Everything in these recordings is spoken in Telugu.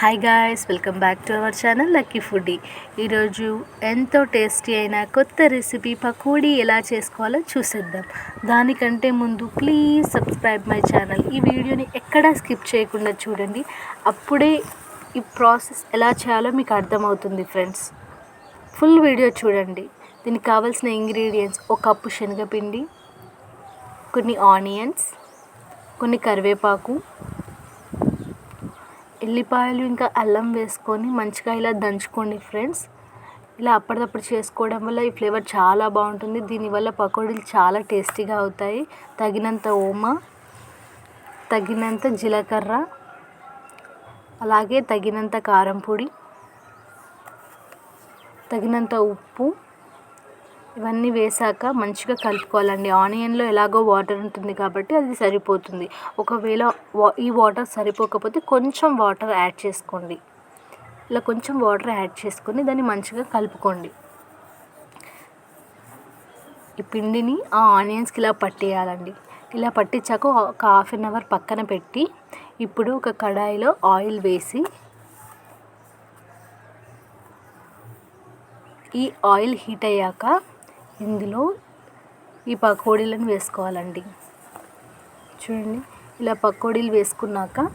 Hi guys, welcome back to our channel lucky foodie. ఈరోజు ఎంతో టేస్టీ అయిన కొత్త రెసిపీ పకోడీ ఎలా చేసుకోవాలో చూసేద్దాం. దానికంటే ముందు ప్లీజ్ సబ్స్క్రైబ్ మై ఛానల్. ఈ వీడియోని ఎక్కడా స్కిప్ చేయకుండా చూడండి, అప్పుడే ఈ ప్రాసెస్ ఎలా చేయాలో మీకు అర్థమవుతుంది ఫ్రెండ్స్. ఫుల్ వీడియో చూడండి. దీనికి కావాల్సిన ఇంగ్రీడియంట్స్: 1 కప్పు శనగపిండి, కొన్ని ఆనియన్స్, కొన్ని కరివేపాకు, ఎల్లిపాయలు, ఇంకా అల్లం వేసుకొని మంచిగా ఇలా దంచుకోండి ఫ్రెండ్స్. ఇలా అప్పటిదప్పుడు చేసుకోవడం వల్ల ఈ ఫ్లేవర్ చాలా బాగుంటుంది. దీనివల్ల పకోడీలు చాలా టేస్టీగా అవుతాయి. తగినంత ఓమా, తగినంత జీలకర్ర, అలాగే తగినంత కారం పొడి, తగినంత ఉప్పు, ఇవన్నీ వేసాక మంచిగా కలుపుకోవాలండి. ఆనియన్లో ఎలాగో వాటర్ ఉంటుంది కాబట్టి అది సరిపోతుంది. ఒకవేళ ఈ వాటర్ సరిపోకపోతే కొంచెం వాటర్ యాడ్ చేసుకోండి. ఇలా కొంచెం వాటర్ యాడ్ చేసుకొని దాన్ని మంచిగా కలుపుకోండి. ఈ పిండిని ఆ ఆనియన్స్కి ఇలా పట్టేయాలండి. ఇలా పట్టించాక ఒక 1/2 అవర్ పక్కన పెట్టి, ఇప్పుడు ఒక కడాయిలో ఆయిల్ వేసి, ఈ ఆయిల్ హీట్ అయ్యాక ఇందులో ఈ పకోడీలను వేసుకోవాలండి. చూడండి, ఇలా పకోడీలు వేసుకున్నాక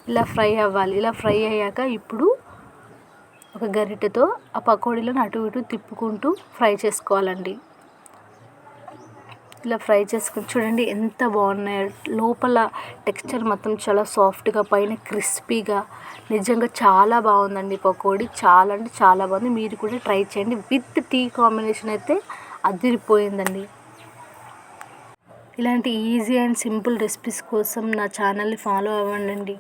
ఇలా ఫ్రై అవ్వాలి. ఇలా ఫ్రై అయ్యాక ఇప్పుడు ఒక గరిటెతో ఆ పకోడీలను అటు ఇటు తిప్పుకుంటూ ఫ్రై చేసుకోవాలండి. ఇలా ఫ్రై చేసుకుని చూడండి ఎంత బాగున్నాయో. లోపల టెక్స్చర్ మొత్తం చాలా సాఫ్ట్గా, పైన క్రిస్పీగా, నిజంగా చాలా బాగుందండి పకోడీ. చాలా అంటే చాలా బాగుంది. మీరు కూడా ట్రై చేయండి. విత్ టీ కాంబినేషన్ అయితే అదిరిపోయిందండి. ఇలాంటి ఈజీ అండ్ సింపుల్ రెసిపీస్ కోసం నా ఛానల్ని ఫాలో అవ్వండి.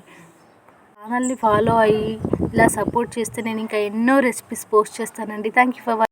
ఛానల్ని ఫాలో అయ్యి ఇలా సపోర్ట్ చేస్తే నేను ఇంకా ఎన్నో రెసిపీస్ పోస్ట్ చేస్తానండి. Thank you for watching.